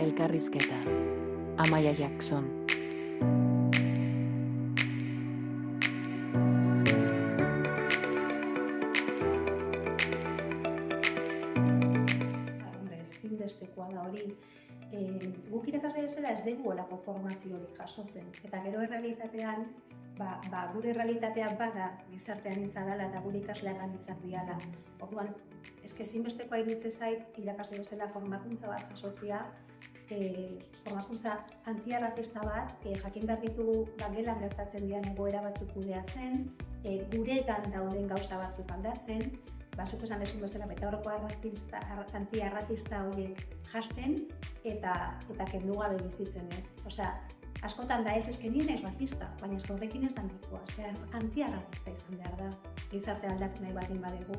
Elkarrizketa. Amaia Jackson. Ezinbestekoa da hori. Guk irakasle bezala ez dugu holako formazio hori jasotzen. Eta gero errealitatean, gure realitatea bada gizartean intza dela eta gure ikasleak anitzak diala. Orduan, ezinbestekoa iruditzen zait irakasle bezala formakuntza bat jasotzea, formakuntza antiarrazista bat, jakin behar ditugu gelan gertatzen dian egoera batzuk kudeatzen, guregan dauden gauza batzuk aldatzen, zuk esan dezun bezala betaurreko antiarrazista horiek jasten eta kendu gabe bizitzen ez. Osea, askotan da ez nire naiz razista, baina horrekin ez da nahikoa. Antiarrazista izan behar da, gizarte aldatu nahi baldin badegu.